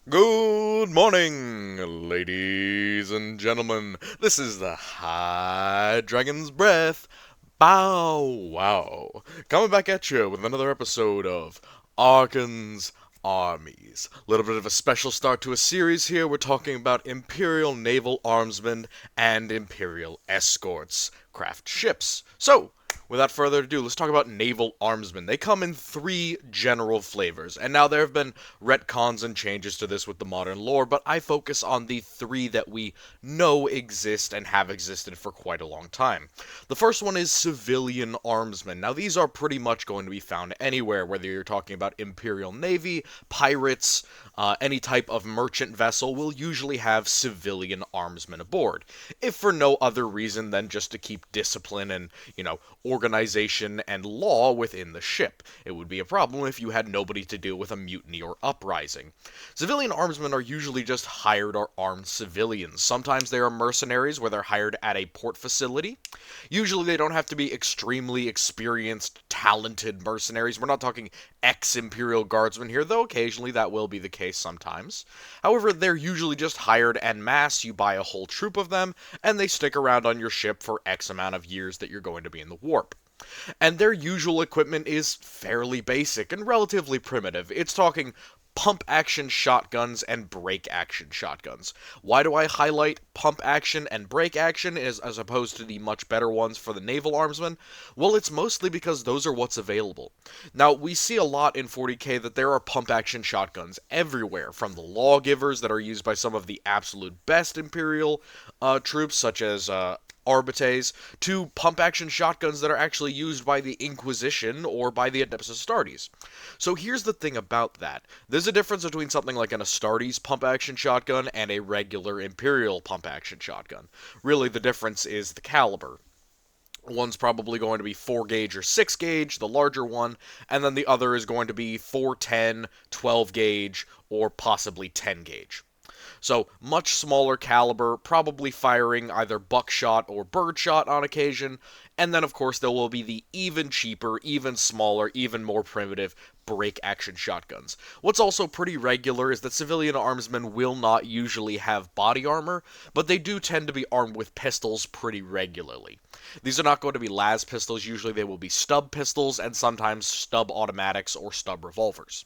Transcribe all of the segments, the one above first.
Good morning, ladies and gentlemen. This is the High Dragon's Breath. Bow wow. Coming back at you with another episode of Archon's Armies. A little bit of a special start to a series here. We're talking about Imperial Naval Armsmen and Imperial Escorts craft ships. So, without further ado, let's talk about naval armsmen. They come in three general flavors, and now there have been retcons and changes to this with the modern lore, but I focus on the three that we know exist and have existed for quite a long time. The first one is civilian armsmen. Now, these are pretty much going to be found anywhere, whether you're talking about Imperial Navy, pirates, any type of merchant vessel will usually have civilian armsmen aboard, if for no other reason than just to keep discipline and, organization and law within the ship. It would be a problem if you had nobody to deal with a mutiny or uprising. Civilian armsmen are usually just hired or armed civilians. Sometimes they are mercenaries where they're hired at a port facility. Usually they don't have to be extremely experienced, talented mercenaries. We're not talking ex-Imperial Guardsmen here, though occasionally that will be the case sometimes. However, they're usually just hired en masse. You buy a whole troop of them, and they stick around on your ship for X amount of years that you're going to be in the warp. And their usual equipment is fairly basic and relatively primitive. It's talking pump action shotguns and break action shotguns. Why do I highlight pump action and break action as opposed to the much better ones for the naval armsmen? Well, it's mostly because those are what's available. Now, we see a lot in 40k that there are pump action shotguns everywhere, from the lawgivers that are used by some of the absolute best Imperial troops, such as Arbites, to pump-action shotguns that are actually used by the Inquisition or by the Adeptus Astartes. So here's the thing about that. There's a difference between something like an Astartes pump-action shotgun and a regular Imperial pump-action shotgun. Really, the difference is the caliber. One's probably going to be 4 gauge or 6 gauge, the larger one, and then the other is going to be 410, 12 gauge, or possibly 10 gauge. So, much smaller caliber, probably firing either buckshot or birdshot on occasion, and then of course there will be the even cheaper, even smaller, even more primitive break action shotguns. What's also pretty regular is that civilian armsmen will not usually have body armor, but they do tend to be armed with pistols pretty regularly. These are not going to be las pistols, usually they will be stub pistols and sometimes stub automatics or stub revolvers.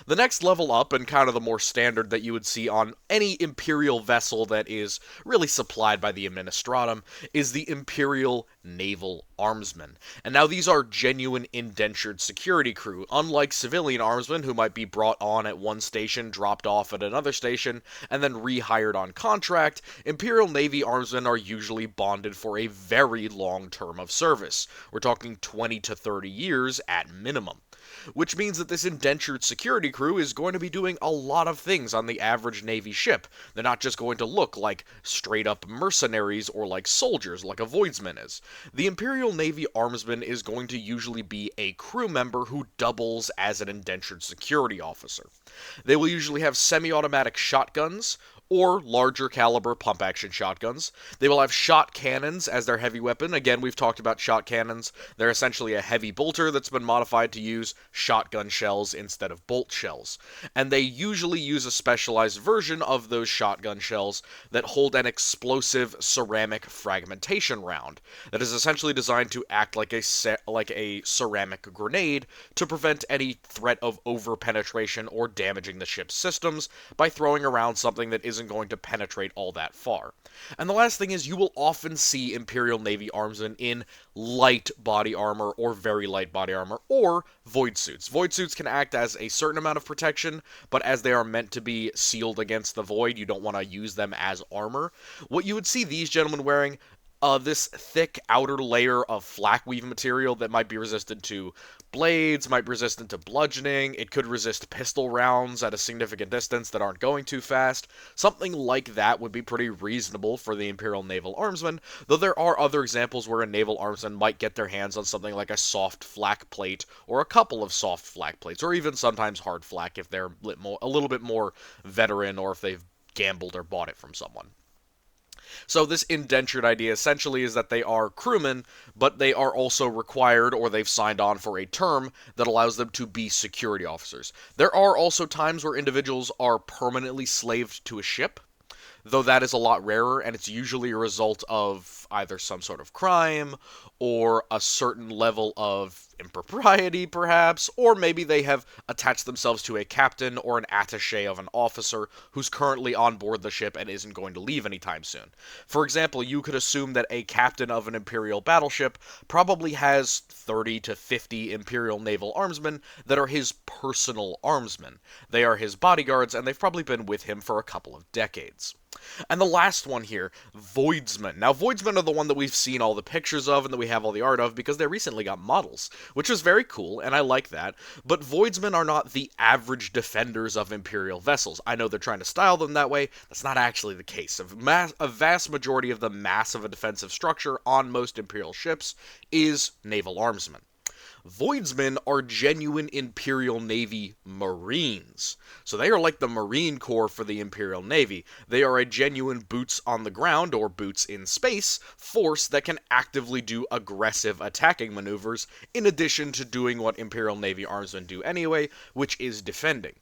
The next level up, and kind of the more standard that you would see on any Imperial vessel that is really supplied by the Administratum, is the Imperial Naval Armsmen. And now these are genuine indentured security crew, unlike civilian armsmen who might be brought on at one station, dropped off at another station, and then rehired on contract. Imperial Navy armsmen are usually bonded for a very long term of service. We're talking 20 to 30 years at minimum, which means that this indentured security crew is going to be doing a lot of things on the average Navy ship. They're not just going to look like straight up mercenaries or like soldiers, like a Voidsman is. The Imperial Navy Armsman is going to usually be a crew member who doubles as an indentured security officer. They will usually have semi-automatic shotguns, or larger caliber pump action shotguns. They will have shot cannons as their heavy weapon. Again, we've talked about shot cannons. They're essentially a heavy bolter that's been modified to use shotgun shells instead of bolt shells. And they usually use a specialized version of those shotgun shells that hold an explosive ceramic fragmentation round that is essentially designed to act like a ceramic grenade to prevent any threat of over-penetration or damaging the ship's systems by throwing around something that isn't going to penetrate all that far. And the last thing is, you will often see Imperial Navy armsmen in light body armor or very light body armor or void suits. Void suits can act as a certain amount of protection, but as they are meant to be sealed against the void, you don't want to use them as armor. What you would see these gentlemen wearing, this thick outer layer of flak weave material that might be resistant to blades, might be resistant to bludgeoning, it could resist pistol rounds at a significant distance that aren't going too fast. Something like that would be pretty reasonable for the Imperial Naval Armsmen, though there are other examples where a Naval Armsman might get their hands on something like a soft flak plate, or a couple of soft flak plates, or even sometimes hard flak if they're a little bit more veteran or if they've gambled or bought it from someone. So this indentured idea essentially is that they are crewmen, but they are also required or they've signed on for a term that allows them to be security officers. There are also times where individuals are permanently slaved to a ship, though that is a lot rarer, and it's usually a result of either some sort of crime or a certain level of impropriety, perhaps, or maybe they have attached themselves to a captain or an attaché of an officer who's currently on board the ship and isn't going to leave anytime soon. For example, you could assume that a captain of an Imperial battleship probably has 30 to 50 Imperial naval armsmen that are his personal armsmen. They are his bodyguards, and they've probably been with him for a couple of decades. And the last one here, Voidsmen. Now, Voidsmen are the one that we've seen all the pictures of and that we have all the art of because they recently got models, which was very cool, and I like that. But Voidsmen are not the average defenders of Imperial vessels. I know they're trying to style them that way. That's not actually the case. A vast majority of the mass of a defensive structure on most Imperial ships is naval armsmen. Voidsmen are genuine Imperial Navy Marines. So they are like the Marine Corps for the Imperial Navy. They are a genuine boots on the ground or boots in space force that can actively do aggressive attacking maneuvers in addition to doing what Imperial Navy armsmen do anyway, which is defending.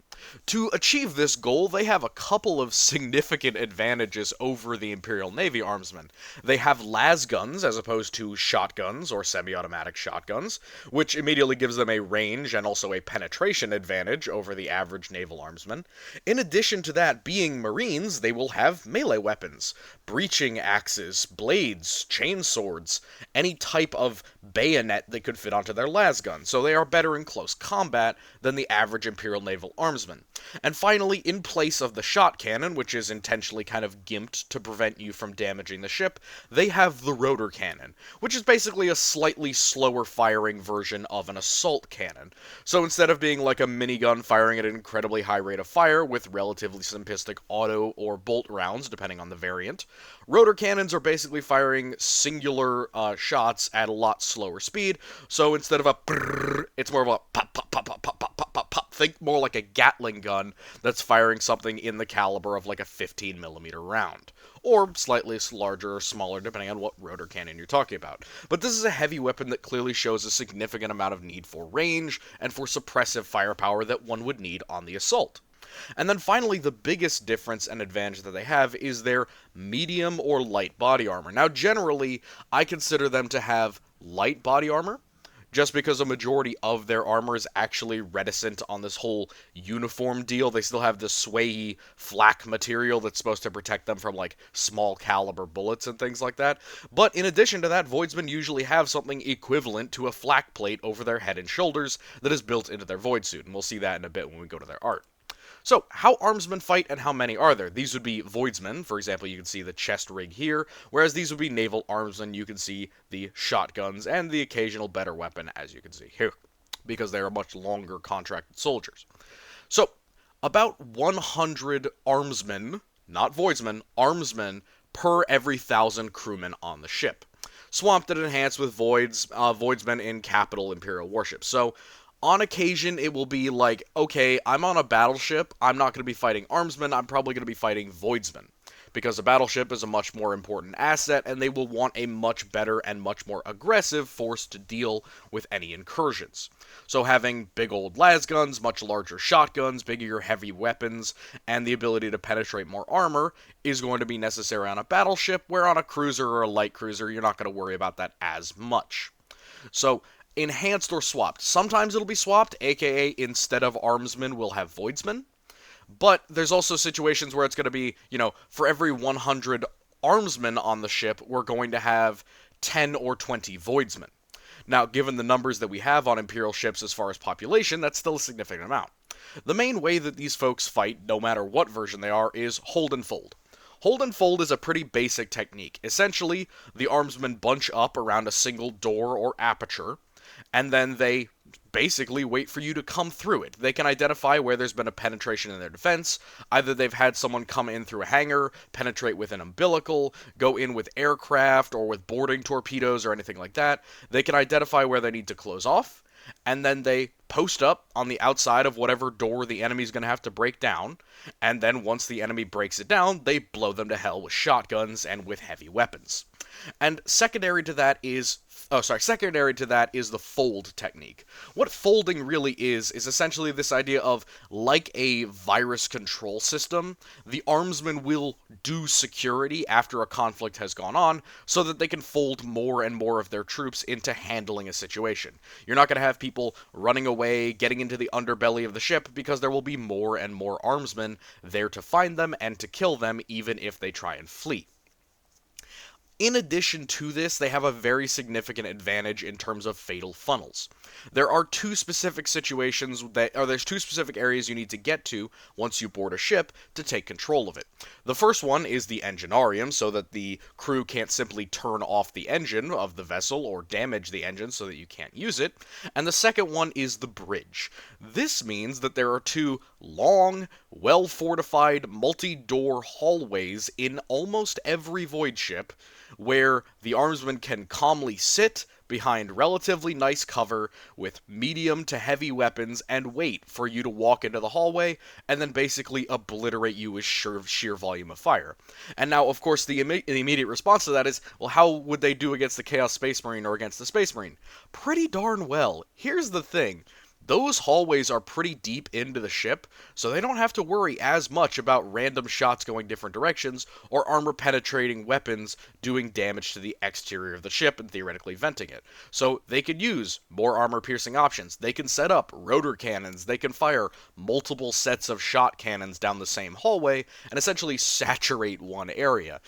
To achieve this goal, they have a couple of significant advantages over the Imperial Navy armsmen. They have las guns as opposed to shotguns or semi-automatic shotguns, which immediately gives them a range and also a penetration advantage over the average naval armsman. In addition to that, being Marines, they will have melee weapons, breaching axes, blades, chainswords, any type of bayonet that could fit onto their las gun, so they are better in close combat than the average Imperial naval armsman. And finally, in place of the shot cannon, which is intentionally kind of gimped to prevent you from damaging the ship, they have the rotor cannon, which is basically a slightly slower firing version of an assault cannon. So instead of being like a minigun firing at an incredibly high rate of fire with relatively simplistic auto or bolt rounds, depending on the variant, rotor cannons are basically firing singular shots at a lot slower speed. So instead of a brrr, it's more of a pop, pop, pop, pop, pop, pop, pop, pop, pop. Think more like a Gatling gun that's firing something in the caliber of like a 15mm round. Or slightly larger or smaller, depending on what rotor cannon you're talking about. But this is a heavy weapon that clearly shows a significant amount of need for range and for suppressive firepower that one would need on the assault. And then finally, the biggest difference and advantage that they have is their medium or light body armor. Now, generally, I consider them to have light body armor, just because a majority of their armor is actually reticent on this whole uniform deal. They still have this swayy flak material that's supposed to protect them from like small caliber bullets and things like that. But in addition to that, Voidsmen usually have something equivalent to a flak plate over their head and shoulders that is built into their Void suit, and we'll see that in a bit when we go to their art. So, how armsmen fight and how many are there? These would be Voidsmen, for example, you can see the chest rig here, whereas these would be naval armsmen, you can see the shotguns and the occasional better weapon, as you can see here, because they are much longer contracted soldiers. So, about 100 armsmen, not Voidsmen, armsmen, per every 1,000 crewmen on the ship. Swamped and enhanced with Voidsmen in capital Imperial warships. So, on occasion, it will be like, okay, I'm on a battleship, I'm not going to be fighting armsmen, I'm probably going to be fighting Voidsmen. Because a battleship is a much more important asset, and they will want a much better and much more aggressive force to deal with any incursions. So having big old las guns, much larger shotguns, bigger heavy weapons, and the ability to penetrate more armor is going to be necessary on a battleship, where on a cruiser or a light cruiser, you're not going to worry about that as much. So, enhanced or swapped. Sometimes it'll be swapped, aka instead of armsmen, we'll have Voidsmen. But there's also situations where it's going to be, for every 100 armsmen on the ship, we're going to have 10 or 20 Voidsmen. Now, given the numbers that we have on Imperial ships as far as population, that's still a significant amount. The main way that these folks fight, no matter what version they are, is hold and fold. Hold and fold is a pretty basic technique. Essentially, the armsmen bunch up around a single door or aperture, and then they basically wait for you to come through it. They can identify where there's been a penetration in their defense. Either they've had someone come in through a hangar, penetrate with an umbilical, go in with aircraft or with boarding torpedoes or anything like that. They can identify where they need to close off, and then they post up on the outside of whatever door the enemy's going to have to break down, and then once the enemy breaks it down, they blow them to hell with shotguns and with heavy weapons. And secondary to that is the fold technique. What folding really is essentially this idea of, like a virus control system, the Armsmen will do security after a conflict has gone on so that they can fold more and more of their troops into handling a situation. You're not going to have people running away, getting into the underbelly of the ship, because there will be more and more Armsmen there to find them and to kill them, even if they try and flee. In addition to this, they have a very significant advantage in terms of fatal funnels. There are two specific there's two specific areas you need to get to once you board a ship to take control of it. The first one is the enginarium, so that the crew can't simply turn off the engine of the vessel or damage the engine so that you can't use it. And the second one is the bridge. This means that there are two long, well-fortified, multi-door hallways in almost every void ship where the Armsmen can calmly sit behind relatively nice cover with medium to heavy weapons and wait for you to walk into the hallway and then basically obliterate you with sheer volume of fire. And now, of course, the immediate response to that is, well, how would they do against the Chaos Space Marine or against the Space Marine? Pretty darn well. Here's the thing. Those hallways are pretty deep into the ship, so they don't have to worry as much about random shots going different directions or armor-penetrating weapons doing damage to the exterior of the ship and theoretically venting it. So they can use more armor-piercing options. They can set up rotor cannons. They can fire multiple sets of shot cannons down the same hallway and essentially saturate one area.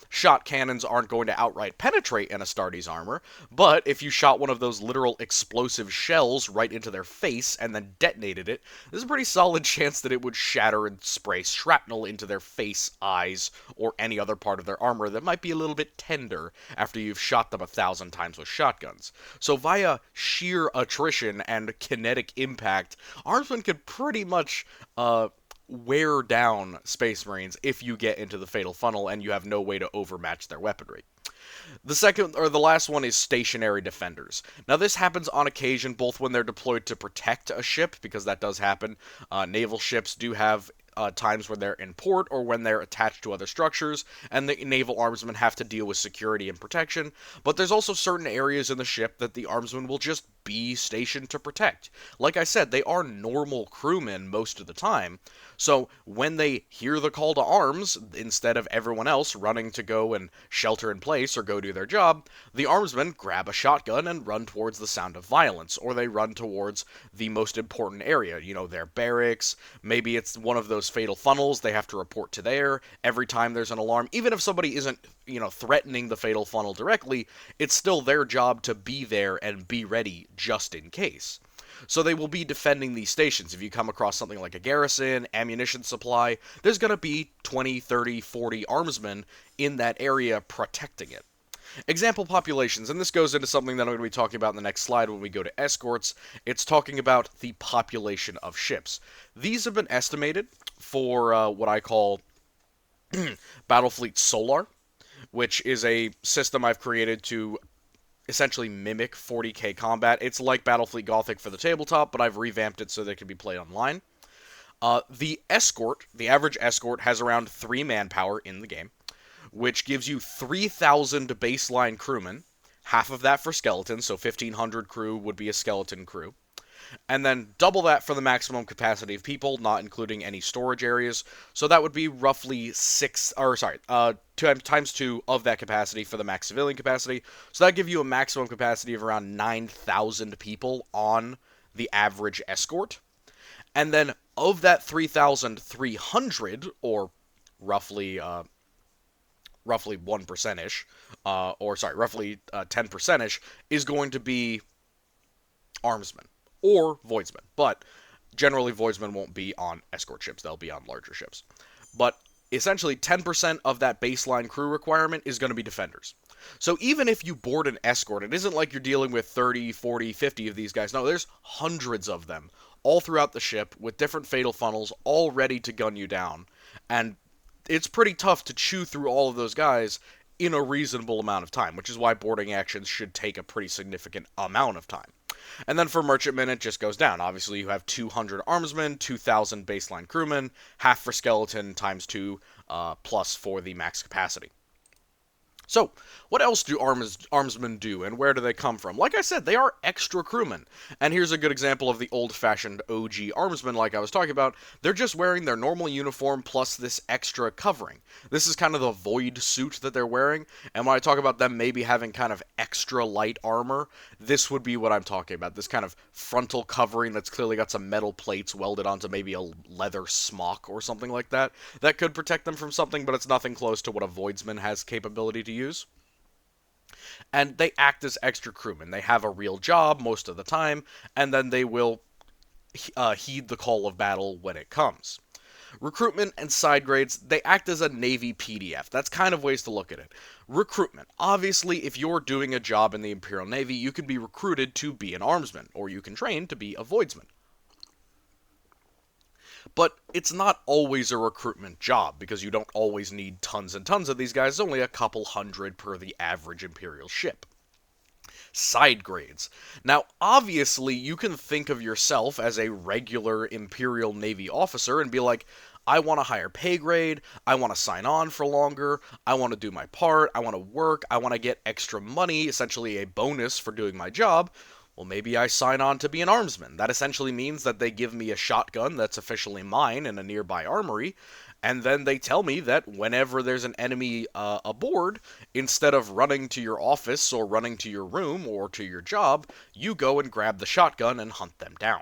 Shot cannons aren't going to outright penetrate an Astartes armor, but if you shot one of those literal explosive shells right into their face and then detonated it, there's a pretty solid chance that it would shatter and spray shrapnel into their face, eyes, or any other part of their armor that might be a little bit tender after you've shot them 1,000 times with shotguns. So via sheer attrition and kinetic impact, Armsmen could pretty much wear down Space Marines if you get into the fatal funnel and you have no way to overmatch their weaponry. The last one is stationary defenders. Now, this happens on occasion, both when they're deployed to protect a ship, because that does happen. Naval ships do have times when they're in port or when they're attached to other structures, and the naval armsmen have to deal with security and protection. But there's also certain areas in the ship that the armsmen will just be stationed to protect. Like I said, they are normal crewmen most of the time, so when they hear the call to arms, instead of everyone else running to go and shelter in place or go do their job, the armsmen grab a shotgun and run towards the sound of violence, or they run towards the most important area, their barracks. Maybe it's one of those fatal funnels, they have to report to there every time there's an alarm. Even if somebody isn't, threatening the fatal funnel directly, it's still their job to be there and be ready just in case. So they will be defending these stations. If you come across something like a garrison, ammunition supply, there's going to be 20, 30, 40 armsmen in that area protecting it. Example populations, and this goes into something that I'm going to be talking about in the next slide when we go to escorts. It's talking about the population of ships. These have been estimated for what I call Battlefleet Solar, which is a system I've created to essentially mimic 40k combat. It's like Battlefleet Gothic for the tabletop, but I've revamped it so that it can be played online. The average escort, has around 3 manpower in the game, which gives you 3,000 baseline crewmen, half of that for skeletons, so 1,500 crew would be a skeleton crew. And then double that for the maximum capacity of people, not including any storage areas. So that would be roughly times 2 of that capacity for the max civilian capacity. So that gives you a maximum capacity of around 9,000 people on the average escort. And then of that 3,300, or roughly 1%-ish, roughly 10%-ish, is going to be armsmen or voidsmen. But generally, voidsmen won't be on escort ships. They'll be on larger ships. But essentially, 10% of that baseline crew requirement is going to be defenders. So even if you board an escort, it isn't like you're dealing with 30, 40, 50 of these guys. No, there's hundreds of them all throughout the ship with different fatal funnels all ready to gun you down. And it's pretty tough to chew through all of those guys in a reasonable amount of time, which is why boarding actions should take a pretty significant amount of time. And then for merchantmen, it just goes down. Obviously, you have 200 armsmen, 2,000 baseline crewmen, half for skeleton times 2, plus for the max capacity. So, what else do armsmen do, and where do they come from? Like I said, they are extra crewmen. And here's a good example of the old-fashioned OG armsmen like I was talking about. They're just wearing their normal uniform plus this extra covering. This is kind of the void suit that they're wearing, and when I talk about them maybe having kind of extra light armor, this would be what I'm talking about. This kind of frontal covering that's clearly got some metal plates welded onto maybe a leather smock or something like that. That could protect them from something, but it's nothing close to what a voidsman has capability to use. And they act as extra crewmen. They have a real job most of the time, and then they will heed the call of battle when it comes. Recruitment and side grades, they act as a Navy PDF. That's kind of ways to look at it. Recruitment. Obviously, if you're doing a job in the Imperial Navy, you can be recruited to be an armsman, or you can train to be a voidsman. But it's not always a recruitment job, because you don't always need tons and tons of these guys, only a couple hundred per the average Imperial ship. Side grades. Now, obviously, you can think of yourself as a regular Imperial Navy officer and be like, I want a higher pay grade, I want to sign on for longer, I want to do my part, I want to work, I want to get extra money, essentially a bonus for doing my job. Well, maybe I sign on to be an armsman. That essentially means that they give me a shotgun that's officially mine in a nearby armory, and then they tell me that whenever there's an enemy aboard, instead of running to your office or running to your room or to your job, you go and grab the shotgun and hunt them down.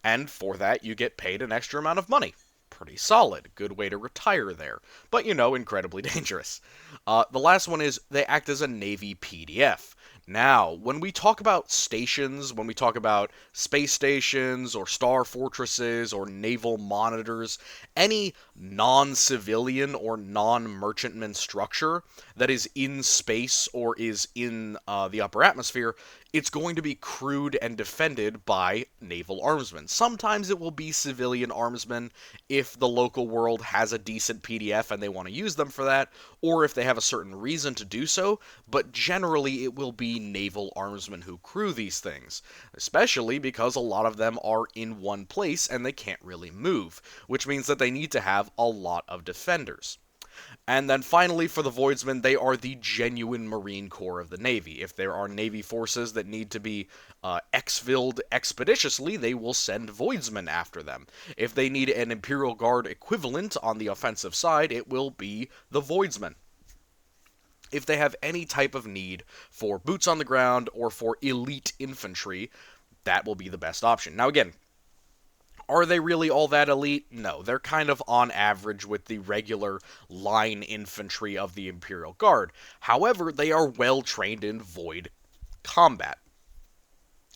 And for that, you get paid an extra amount of money. Pretty solid. Good way to retire there. But, incredibly dangerous. The last one is they act as a Navy PDF. Now, when we talk about stations, when we talk about space stations or star fortresses or naval monitors, any non-civilian or non-merchantman structure that is in space or is in the upper atmosphere, it's going to be crewed and defended by naval armsmen. Sometimes it will be civilian armsmen if the local world has a decent PDF and they want to use them for that, or if they have a certain reason to do so, but generally it will be naval armsmen who crew these things, especially because a lot of them are in one place and they can't really move, which means that they need to have a lot of defenders. And then finally, for the Voidsmen, they are the genuine Marine Corps of the Navy. If there are Navy forces that need to be exfilled expeditiously, they will send Voidsmen after them. If they need an Imperial Guard equivalent on the offensive side, it will be the Voidsmen. If they have any type of need for boots on the ground or for elite infantry, that will be the best option. Now again, are they really all that elite? No, they're kind of on average with the regular line infantry of the Imperial Guard. However, they are well trained in void combat.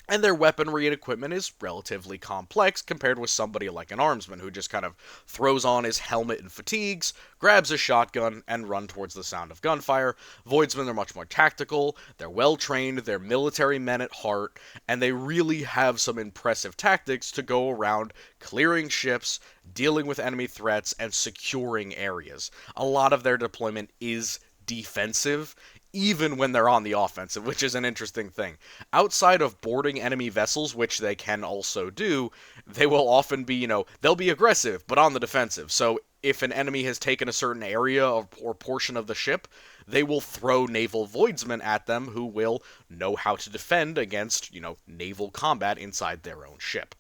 And their weaponry and equipment is relatively complex compared with somebody like an armsman who just kind of throws on his helmet and fatigues, grabs a shotgun, and run towards the sound of gunfire. Voidsmen are much more tactical, they're well trained, they're military men at heart, and they really have some impressive tactics to go around clearing ships, dealing with enemy threats, and securing areas. A lot of their deployment is defensive, even when they're on the offensive, which is an interesting thing. Outside of boarding enemy vessels, which they can also do, they will often be, they'll be aggressive, but on the defensive. So if an enemy has taken a certain area or portion of the ship, they will throw naval voidsmen at them who will know how to defend against, naval combat inside their own ship.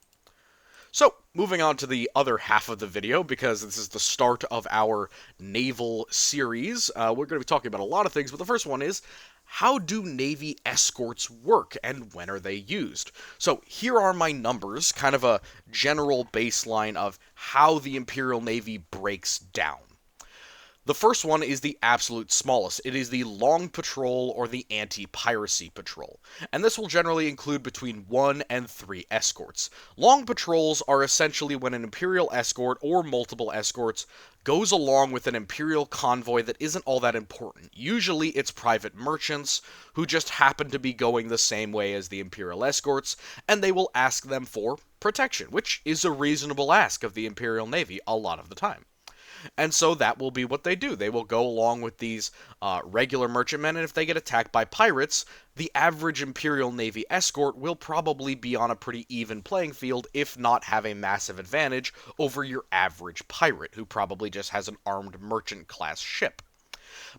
So, moving on to the other half of the video, because this is the start of our naval series, we're going to be talking about a lot of things, but the first one is, how do Navy escorts work, and when are they used? So, here are my numbers, kind of a general baseline of how the Imperial Navy breaks down. The first one is the absolute smallest. It is the Long Patrol or the Anti-Piracy Patrol. And this will generally include between 1 and 3 escorts. Long patrols are essentially when an Imperial escort or multiple escorts goes along with an Imperial convoy that isn't all that important. Usually it's private merchants who just happen to be going the same way as the Imperial escorts, and they will ask them for protection, which is a reasonable ask of the Imperial Navy a lot of the time. And so that will be what they do. They will go along with these regular merchantmen, and if they get attacked by pirates, the average Imperial Navy escort will probably be on a pretty even playing field, if not have a massive advantage over your average pirate, who probably just has an armed merchant class ship.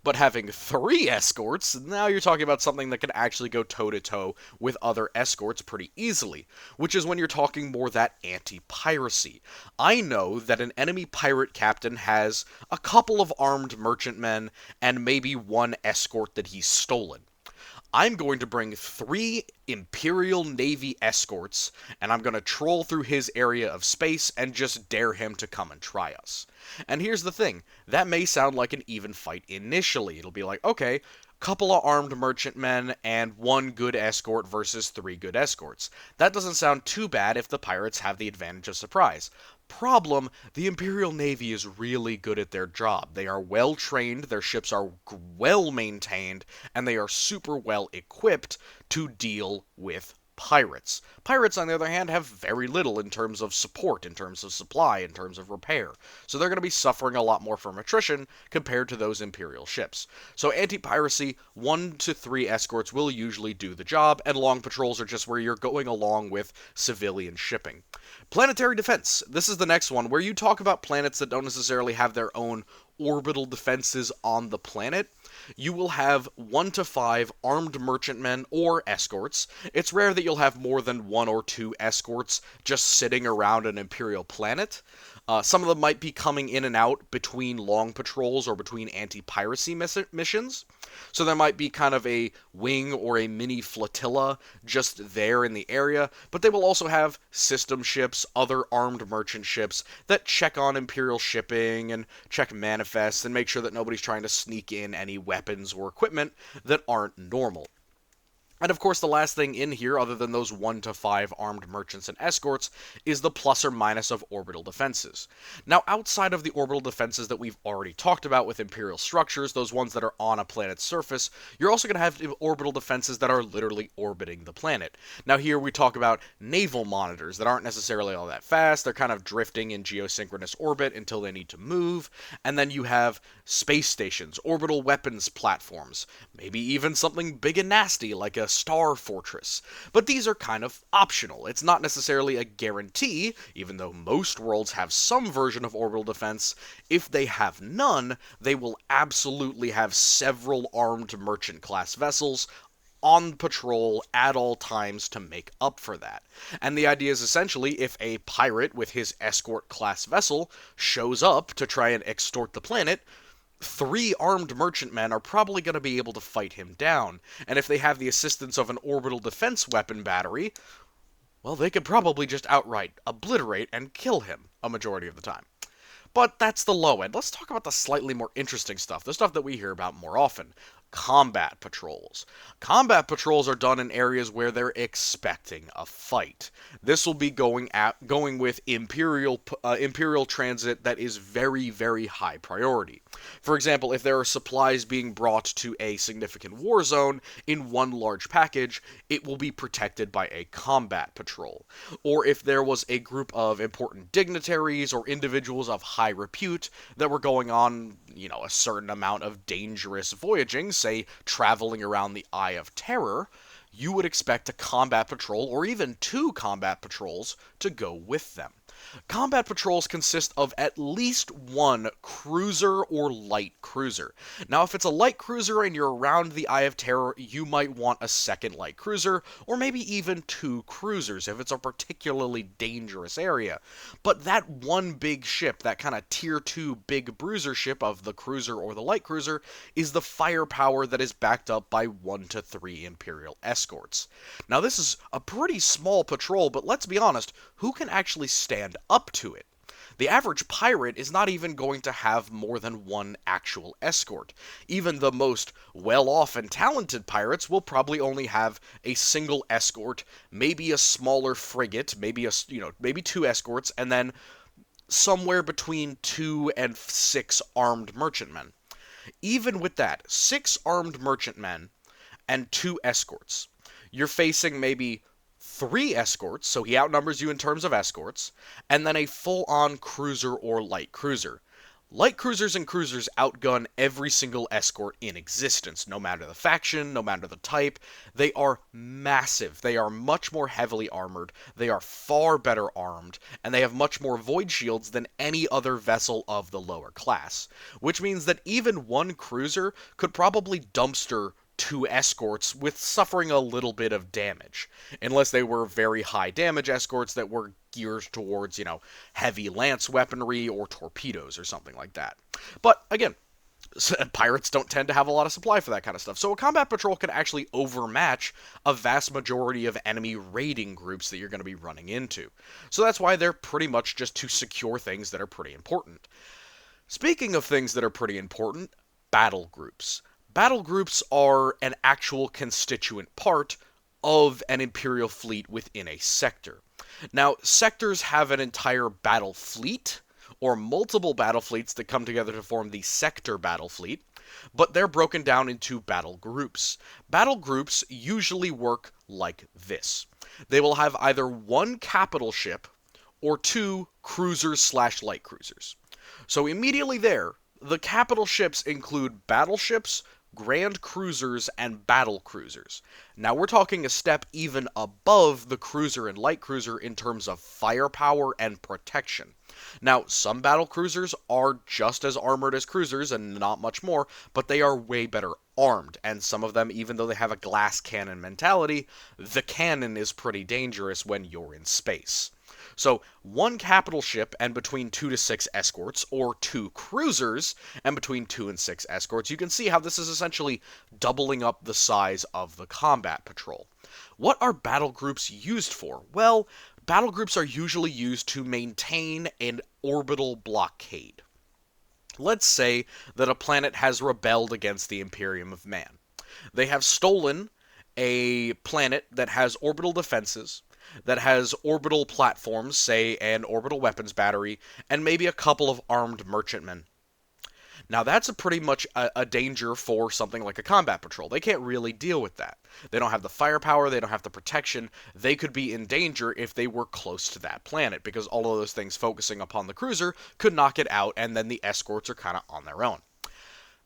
But having 3 escorts, now you're talking about something that can actually go toe to toe with other escorts pretty easily, which is when you're talking more that anti-piracy. I know that an enemy pirate captain has a couple of armed merchantmen and maybe 1 escort that he's stolen. I'm going to bring 3 Imperial Navy escorts, and I'm going to troll through his area of space and just dare him to come and try us. And here's the thing, that may sound like an even fight initially. It'll be like, okay, couple of armed merchantmen and 1 good escort versus 3 good escorts. That doesn't sound too bad if the pirates have the advantage of surprise. Problem, the Imperial Navy is really good at their job. They are well trained, their ships are well maintained, and they are super well equipped to deal with pirates. Pirates, on the other hand, have very little in terms of support, in terms of supply, in terms of repair. So they're going to be suffering a lot more from attrition compared to those Imperial ships. So anti-piracy, 1 to 3 escorts will usually do the job, and long patrols are just where you're going along with civilian shipping. Planetary defense. This is the next one, where you talk about planets that don't necessarily have their own orbital defenses on the planet. You will have 1 to 5 armed merchantmen or escorts. It's rare that you'll have more than 1 or 2 escorts just sitting around an Imperial planet. Some of them might be coming in and out between long patrols or between anti-piracy missions. So there might be kind of a wing or a mini flotilla just there in the area, but they will also have system ships, other armed merchant ships that check on Imperial shipping and check manifests and make sure that nobody's trying to sneak in any weapons or equipment that aren't normal. And of course, the last thing in here, other than those 1 to 5 armed merchants and escorts, is the plus or minus of orbital defenses. Now, outside of the orbital defenses that we've already talked about with Imperial structures, those ones that are on a planet's surface, you're also going to have orbital defenses that are literally orbiting the planet. Now, here we talk about naval monitors that aren't necessarily all that fast. They're kind of drifting in geosynchronous orbit until they need to move. And then you have space stations, orbital weapons platforms, maybe even something big and nasty like a star fortress. But these are kind of optional. It's not necessarily a guarantee, even though most worlds have some version of orbital defense. If they have none, they will absolutely have several armed merchant class vessels on patrol at all times to make up for that. And the idea is essentially if a pirate with his escort class vessel shows up to try and extort the planet, 3 armed merchantmen are probably going to be able to fight him down, and if they have the assistance of an orbital defense weapon battery, well, they could probably just outright obliterate and kill him a majority of the time. But that's the low end. Let's talk about the slightly more interesting stuff, the stuff that we hear about more often. Combat patrols. Combat patrols are done in areas where they're expecting a fight. This will be going with Imperial transit that is very, very high priority. For example, if there are supplies being brought to a significant war zone in one large package, it will be protected by a combat patrol. Or if there was a group of important dignitaries or individuals of high repute that were going on, a certain amount of dangerous voyaging, say traveling around the Eye of Terror, you would expect a combat patrol or even 2 combat patrols to go with them. Combat patrols consist of at least 1 cruiser or light cruiser. Now, if it's a light cruiser and you're around the Eye of Terror, you might want a 2nd light cruiser, or maybe even 2 cruisers if it's a particularly dangerous area. But that one big ship, that kind of tier 2 big bruiser ship of the cruiser or the light cruiser, is the firepower that is backed up by 1 to 3 Imperial escorts. Now, this is a pretty small patrol, but let's be honest, who can actually stand up to it? The average pirate is not even going to have more than 1 actual escort. Even the most well-off and talented pirates will probably only have a single escort, maybe a smaller frigate, maybe 2 escorts, and then somewhere between 2 and 6 armed merchantmen. Even with that, 6 armed merchantmen and 2 escorts, you're facing maybe 3 escorts, so he outnumbers you in terms of escorts, and then a full-on cruiser or light cruiser. Light cruisers and cruisers outgun every single escort in existence, no matter the faction, no matter the type. They are massive. They are much more heavily armored. They are far better armed, and they have much more void shields than any other vessel of the lower class. Which means that even one cruiser could probably dumpster two escorts with suffering a little bit of damage, unless they were very high damage escorts that were geared towards, heavy lance weaponry or torpedoes or something like that. But again, pirates don't tend to have a lot of supply for that kind of stuff. So a combat patrol can actually overmatch a vast majority of enemy raiding groups that you're going to be running into. So that's why they're pretty much just to secure things that are pretty important. Speaking of things that are pretty important, battle groups. Battle groups are an actual constituent part of an Imperial fleet within a sector. Now, sectors have an entire battle fleet, or multiple battle fleets that come together to form the sector battle fleet, but they're broken down into battle groups. Battle groups usually work like this. They will have either one capital ship or two cruisers/light cruisers. So immediately there, the capital ships include battleships, grand cruisers, and battle cruisers. Now we're talking a step even above the cruiser and light cruiser in terms of firepower and protection. Now, some battle cruisers are just as armored as cruisers and not much more, but they are way better armed, and some of them, even though they have a glass cannon mentality, the cannon is pretty dangerous when you're in space. So, one capital ship and between 2 to 6 escorts, or 2 cruisers and between 2 and 6 escorts, you can see how this is essentially doubling up the size of the combat patrol. What are battle groups used for? Well, battle groups are usually used to maintain an orbital blockade. Let's say that a planet has rebelled against the Imperium of Man. They have stolen a planet that has orbital defenses, that has orbital platforms, say an orbital weapons battery, and maybe a couple of armed merchantmen. Now that's pretty much a danger for something like a combat patrol. They can't really deal with that. They don't have the firepower, they don't have the protection. They could be in danger if they were close to that planet, because all of those things focusing upon the cruiser could knock it out, and then the escorts are kind of on their own.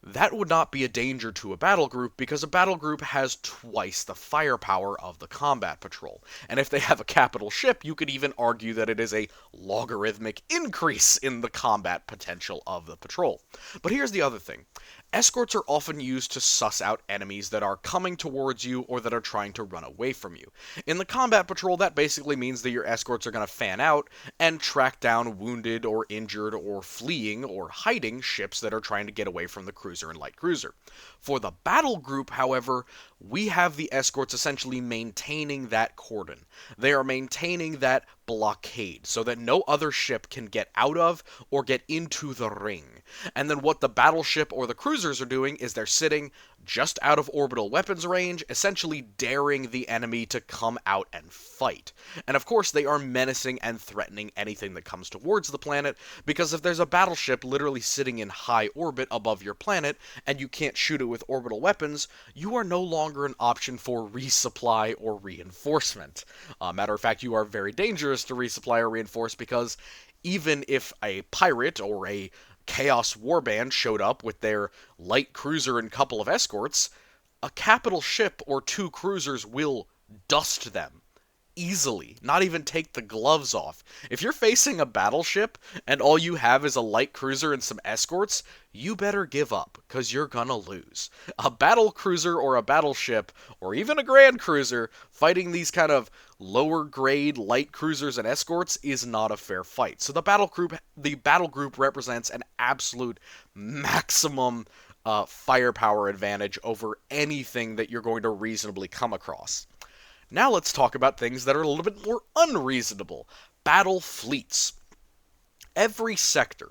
That would not be a danger to a battle group because a battle group has twice the firepower of the combat patrol. And if they have a capital ship, you could even argue that it is a logarithmic increase in the combat potential of the patrol. But here's the other thing. Escorts are often used to suss out enemies that are coming towards you or that are trying to run away from you. In the combat patrol, that basically means that your escorts are going to fan out and track down wounded or injured or fleeing or hiding ships that are trying to get away from the cruiser and light cruiser. For the battle group, however, we have the escorts essentially maintaining that cordon. They are maintaining that blockade so that no other ship can get out of or get into the ring. And then what the battleship or the cruisers are doing is they're sitting just out of orbital weapons range, essentially daring the enemy to come out and fight. And of course they are menacing and threatening anything that comes towards the planet, because if there's a battleship literally sitting in high orbit above your planet and you can't shoot it with orbital weapons, you are no longer an option for resupply or reinforcement. Matter of fact, you are very dangerous to resupply or reinforce, because even if a pirate or a Chaos Warband showed up with their light cruiser and couple of escorts, a capital ship or 2 cruisers will dust them easily, not even take the gloves off. If you're facing a battleship and all you have is a light cruiser and some escorts, you better give up, because you're gonna lose. A battle cruiser or a battleship, or even a grand cruiser, fighting these kind of lower grade light cruisers and escorts is not a fair fight. So the battle group represents an absolute maximum firepower advantage over anything that you're going to reasonably come across. Now let's talk about things that are a little bit more unreasonable. Battle fleets. Every sector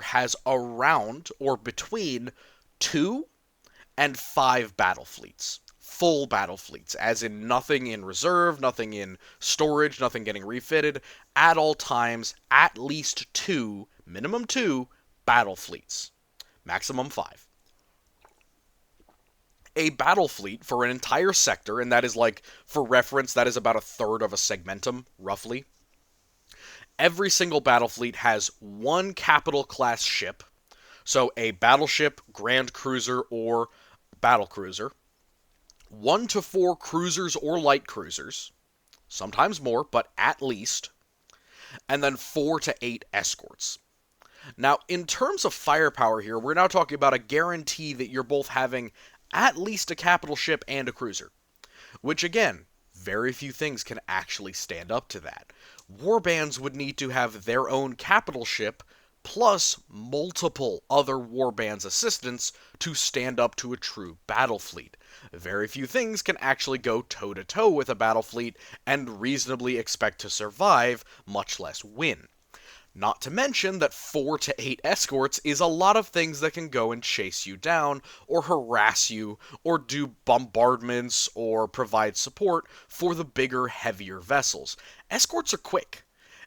has around or between 2 and 5 battle fleets. Full battle fleets, as in nothing in reserve, nothing in storage, nothing getting refitted. At all times, at least 2, minimum 2, battle fleets. Maximum 5. A battle fleet for an entire sector, and that is, like, for reference, that is about a third of a segmentum, roughly. Every single battle fleet has one capital class ship, so a battleship, grand cruiser, or battle cruiser, 1 to 4 cruisers or light cruisers, sometimes more, but at least, and then 4 to 8 escorts. Now, in terms of firepower here, we're now talking about a guarantee that you're both having at least a capital ship and a cruiser, which again, very few things can actually stand up to that. Warbands would need to have their own capital ship plus multiple other warbands' assistants to stand up to a true battle fleet. Very few things can actually go toe-to-toe with a battle fleet and reasonably expect to survive, much less win. Not to mention that 4 to 8 escorts is a lot of things that can go and chase you down, or harass you, or do bombardments, or provide support for the bigger, heavier vessels. Escorts are quick.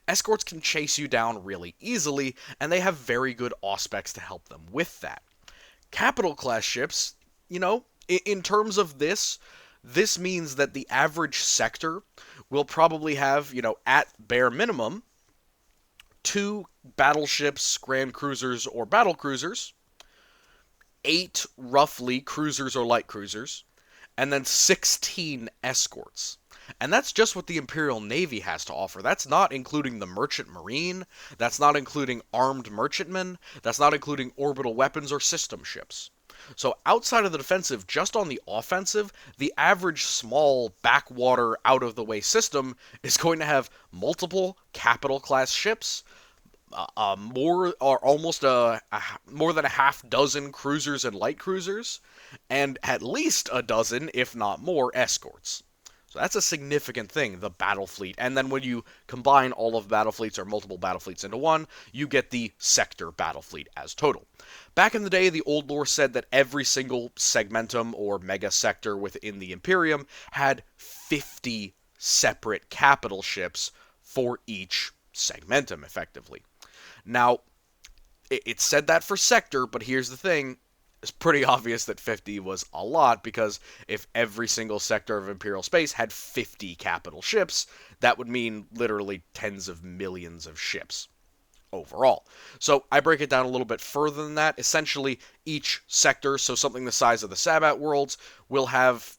Escorts can chase you down really easily, and they have very good auspecs to help them with that. Capital class ships, in terms of this means that the average sector will probably have, at bare minimum, 2 battleships, grand cruisers, or battle cruisers, 8 roughly cruisers or light cruisers, and then 16 escorts. And that's just what the Imperial Navy has to offer. That's not including the Merchant Marine, that's not including armed merchantmen, that's not including orbital weapons or system ships. So outside of the defensive, just on the offensive, the average small backwater out-of-the-way system is going to have multiple capital class ships, more than a half dozen cruisers and light cruisers, and at least a dozen, if not more, escorts. So that's a significant thing, the battle fleet. And then when you combine all of battle fleets or multiple battle fleets into one, you get the sector battle fleet as total. Back in the day, the old lore said that every single segmentum or mega sector within the Imperium had 50 separate capital ships for each segmentum, effectively. Now, it said that for sector, but here's the thing. It's pretty obvious that 50 was a lot, because if every single sector of Imperial space had 50 capital ships, that would mean literally tens of millions of ships overall. So I break it down a little bit further than that. Essentially, each sector, so something the size of the Sabbat worlds, will have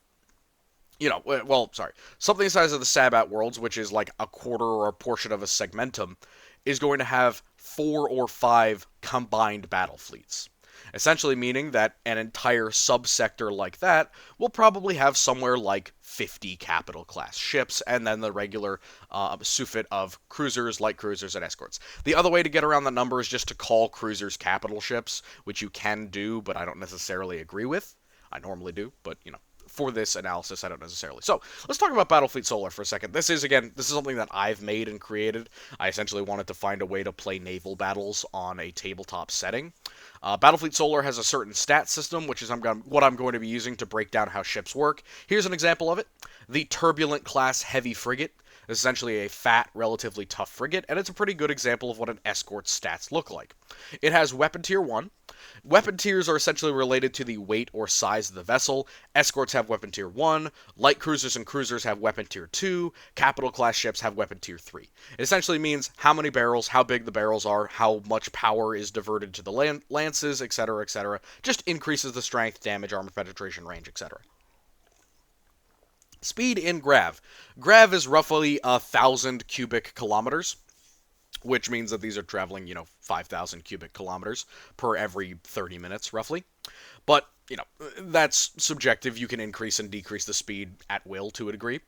something the size of the Sabbat worlds, which is like a quarter or a portion of a segmentum, is going to have 4 or 5 combined battle fleets. Essentially meaning that an entire subsector like that will probably have somewhere like 50 capital class ships, and then the regular suffit of cruisers, light cruisers, and escorts. The other way to get around the number is just to call cruisers capital ships, which you can do, but I don't necessarily agree with. I normally do, but for this analysis, I don't necessarily. So, let's talk about Battlefleet Solar for a second. This is something that I've made and created. I essentially wanted to find a way to play naval battles on a tabletop setting. Battlefleet Solar has a certain stat system, which is what I'm going to be using to break down how ships work. Here's an example of it. The Turbulent class Heavy Frigate is essentially a fat, relatively tough frigate, and it's a pretty good example of what an escort's stats look like. It has Weapon Tier 1. Weapon tiers are essentially related to the weight or size of the vessel. Escorts have Weapon Tier 1, light cruisers and cruisers have Weapon Tier 2, capital class ships have Weapon Tier 3. It essentially means how many barrels, how big the barrels are, how much power is diverted to the lances, etc., etc. Just increases the strength, damage, armor penetration, range, etc. Speed in Grav. Grav is roughly 1,000 cubic kilometers, which means that these are traveling, 5,000 cubic kilometers per every 30 minutes, roughly. But, that's subjective. You can increase and decrease the speed at will to a degree.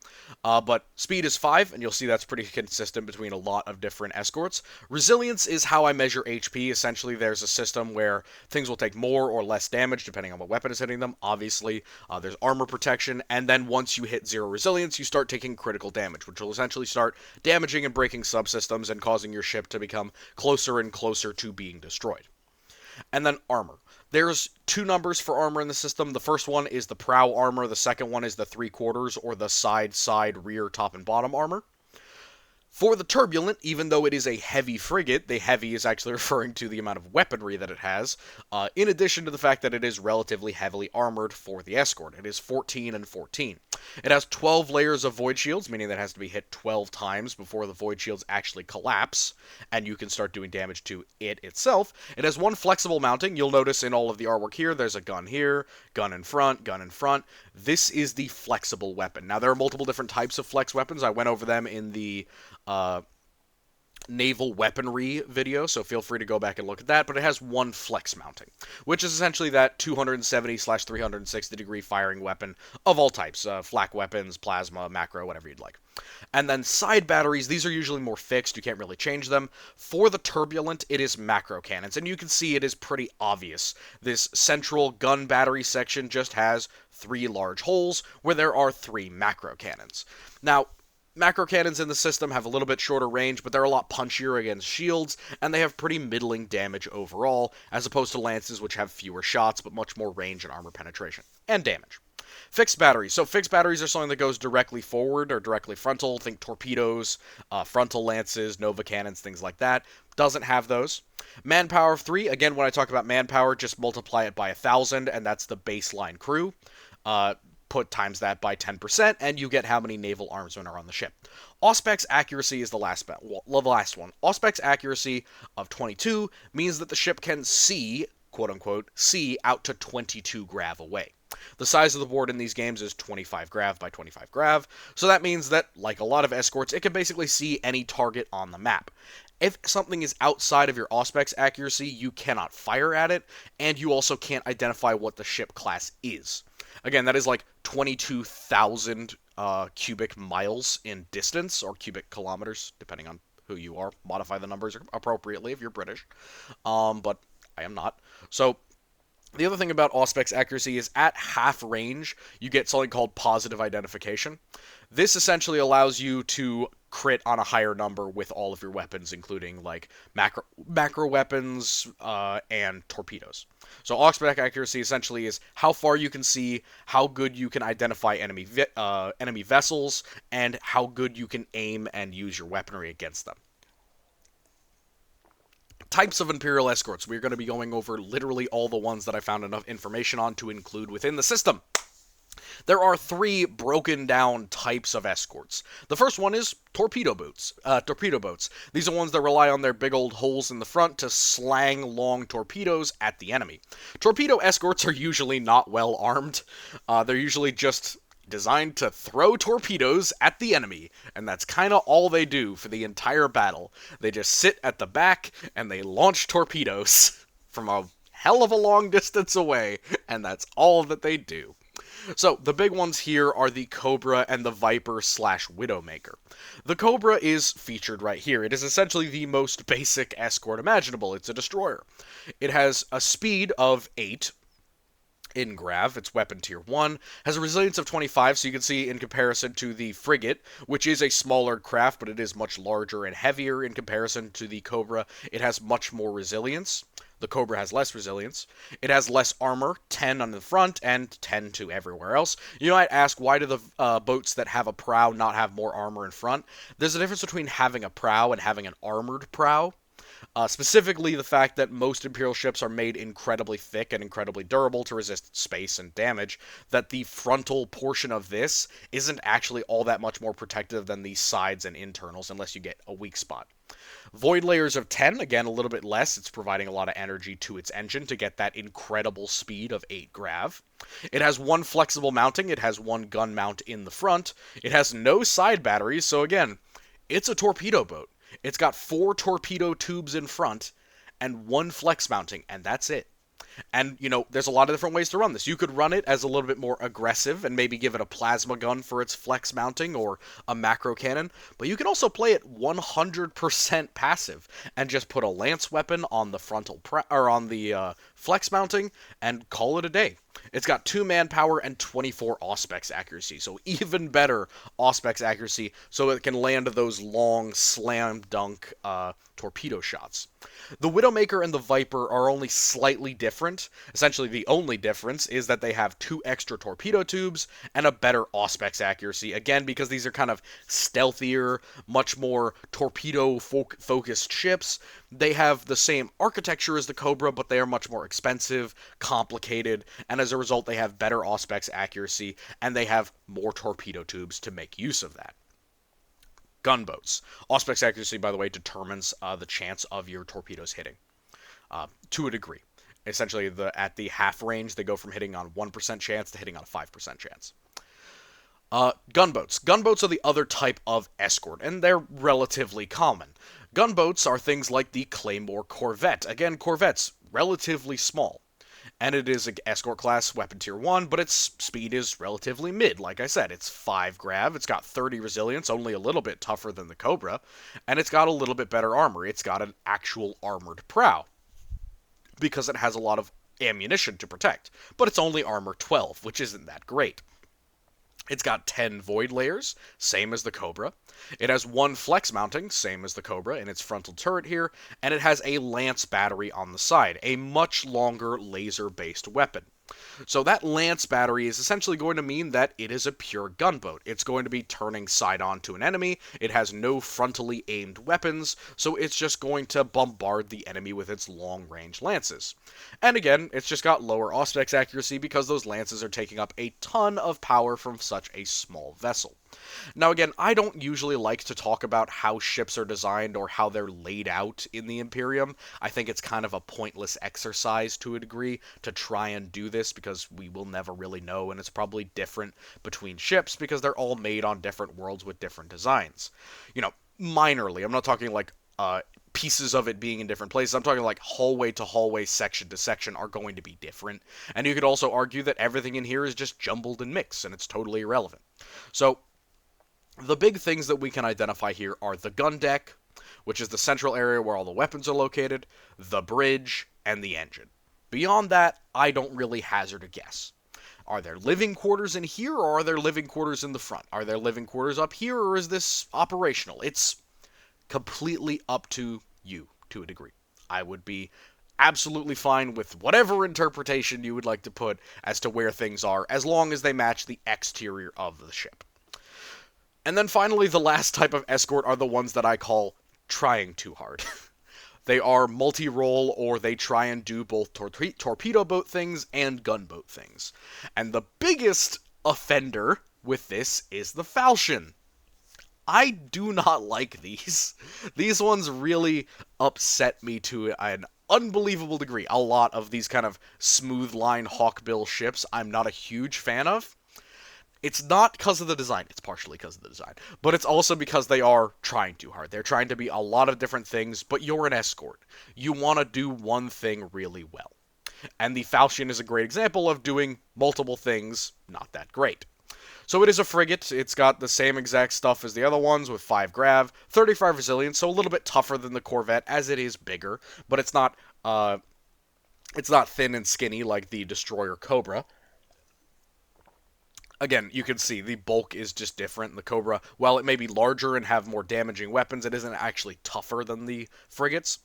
But speed is 5, and you'll see that's pretty consistent between a lot of different escorts. Resilience is how I measure HP. Essentially, there's a system where things will take more or less damage depending on what weapon is hitting them. Obviously, there's armor protection, and then once you hit 0 resilience, you start taking critical damage, which will essentially start damaging and breaking subsystems and causing your ship to become closer and closer to being destroyed. And then armor. There's 2 numbers for armor in the system. The first one is the prow armor. The second one is the 3/4 or the side, rear, top, and bottom armor. For the Turbulent, even though it is a heavy frigate, the heavy is actually referring to the amount of weaponry that it has, in addition to the fact that it is relatively heavily armored for the Escort. It is 14 and 14. It has 12 layers of Void Shields, meaning that it has to be hit 12 times before the Void Shields actually collapse, and you can start doing damage to it itself. It has one flexible mounting. You'll notice in all of the artwork there's a gun here, gun in front, gun in front. This is the flexible weapon. Now, there are multiple different types of flex weapons. I went over them in the naval weaponry video, so feel free to go back and look at that, but it has one flex mounting, which is essentially that 270/360 degree firing weapon of all types, flak weapons, plasma, macro, whatever you'd like. And then side batteries, these are usually more fixed, you can't really change them. For the Turbulent, it is macro cannons, and you can see it is pretty obvious. This central gun battery section just has 3 large holes where there are 3 macro cannons. Now, macro cannons in the system have a little bit shorter range, but they're a lot punchier against shields, and they have pretty middling damage overall, as opposed to lances, which have fewer shots, but much more range and armor penetration. And damage. Fixed batteries. So fixed batteries are something that goes directly forward or directly frontal. Think torpedoes, frontal lances, Nova cannons, things like that. Doesn't have those. Manpower of 3. Again, when I talk about manpower, just multiply it by 1,000, and that's the baseline crew. Put times that by 10%, and you get how many naval armsmen are on the ship. Auspex accuracy is the last one. Auspex accuracy of 22 means that the ship can see, quote-unquote, see out to 22 grav away. The size of the board in these games is 25 grav by 25 grav, so that means that, like a lot of escorts, it can basically see any target on the map. If something is outside of your Auspex accuracy, you cannot fire at it, and you also can't identify what the ship class is. Again, that is like 22,000 cubic miles in distance, or cubic kilometers, depending on who you are. Modify the numbers appropriately if you're British, but I am not. So the other thing about Auspex accuracy is at half range, you get something called positive identification. This essentially allows you to crit on a higher number with all of your weapons, including like macro weapons and torpedoes. So Auspex accuracy essentially is how far you can see, how good you can identify enemy vessels, and how good you can aim and use your weaponry against them. Types of Imperial Escorts. We're going to be going over literally all the ones that I found enough information on to include within the system. There are 3 broken down types of escorts. The first one is torpedo boats. These are ones that rely on their big old holes in the front to slang long torpedoes at the enemy. Torpedo escorts are usually not well armed. They're usually just designed to throw torpedoes at the enemy, and that's kind of all they do for the entire battle. They just sit at the back, and they launch torpedoes from a hell of a long distance away, and that's all that they do. So, the big ones here are the Cobra and the Viper/Widowmaker. The Cobra is featured right here. It is essentially the most basic escort imaginable. It's a destroyer. It has a speed of 8 in grav, it's weapon tier 1, has a resilience of 25, so you can see in comparison to the frigate, which is a smaller craft, but it is much larger and heavier in comparison to the Cobra, it has much more resilience. The Cobra has less resilience. It has less armor, 10 on the front and 10 to everywhere else. You might ask, why do the boats that have a prow not have more armor in front? There's a difference between having a prow and having an armored prow. Specifically, the fact that most Imperial ships are made incredibly thick and incredibly durable to resist space and damage, that the frontal portion of this isn't actually all that much more protective than the sides and internals, unless you get a weak spot. Void layers of 10, again, a little bit less. It's providing a lot of energy to its engine to get that incredible speed of 8 grav. It has one flexible mounting. It has one gun mount in the front. It has no side batteries, so again, it's a torpedo boat. It's got 4 torpedo tubes in front and 1 flex mounting, and that's it. And, you know, there's a lot of different ways to run this. You could run it as a little bit more aggressive and maybe give it a plasma gun for its flex mounting or a macro cannon, but you can also play it 100% passive and just put a lance weapon on the flex mounting and call it a day. It's got 2 manpower and 24 Auspex accuracy, so even better Auspex accuracy, so it can land those long slam dunk torpedo shots. The Widowmaker and the Viper are only slightly different. Essentially, the only difference is that they have 2 extra torpedo tubes and a better Auspex accuracy. Again, because these are kind of stealthier, much more torpedo-focused ships. They have the same architecture as the Cobra, but they are much more expensive, complicated, and as a result, they have better Auspex accuracy, and they have more torpedo tubes to make use of that. Gunboats. Auspex accuracy, by the way, determines the chance of your torpedoes hitting to a degree. Essentially, at the half range, they go from hitting on 1% chance to hitting on a 5% chance. Gunboats. Gunboats are the other type of escort, and they're relatively common. Gunboats are things like the Claymore Corvette. Again, Corvette's relatively small, and it is an escort class weapon tier 1, but its speed is relatively mid. Like I said, it's 5 grav, it's got 30 resilience, only a little bit tougher than the Cobra, and it's got a little bit better armor. It's got an actual armored prow, because it has a lot of ammunition to protect, but it's only armor 12, which isn't that great. It's got 10 void layers, same as the Cobra. It has 1 flex mounting, same as the Cobra in its frontal turret here, and it has a lance battery on the side, a much longer laser-based weapon. So that lance battery is essentially going to mean that it is a pure gunboat. It's going to be turning side-on to an enemy. It has no frontally aimed weapons, so it's just going to bombard the enemy with its long-range lances. And again, it's just got lower Auspex accuracy because those lances are taking up a ton of power from such a small vessel. Now again, I don't usually like to talk about how ships are designed or how they're laid out in the Imperium. I think it's kind of a pointless exercise to a degree to try and do this because we will never really know, and it's probably different between ships because they're all made on different worlds with different designs. You know, minorly. I'm not talking like pieces of it being in different places. I'm talking like hallway to hallway, section to section are going to be different. And you could also argue that everything in here is just jumbled and mixed, and it's totally irrelevant. So the big things that we can identify here are the gun deck, which is the central area where all the weapons are located, the bridge, and the engine. Beyond that, I don't really hazard a guess. Are there living quarters in here, or are there living quarters in the front? Are there living quarters up here, or is this operational? It's completely up to you, to a degree. I would be absolutely fine with whatever interpretation you would like to put as to where things are, as long as they match the exterior of the ship. And then finally, the last type of escort are the ones that I call trying too hard. They are multi-role, or they try and do both torpedo boat things and gunboat things. And the biggest offender with this is the Falchion. I do not like these. These ones really upset me to an unbelievable degree. A lot of these kind of smooth line hawkbill ships I'm not a huge fan of. It's not because of the design. It's partially because of the design. But it's also because they are trying too hard. They're trying to be a lot of different things, but you're an escort. You want to do one thing really well. And the Falchion is a great example of doing multiple things not that great. So it is a frigate. It's got the same exact stuff as the other ones with 5 grav, 35 resilience, so a little bit tougher than the Corvette as it is bigger, but it's not thin and skinny like the Destroyer Cobra. Again, you can see the bulk is just different. The Cobra, while it may be larger and have more damaging weapons, it isn't actually tougher than the frigates.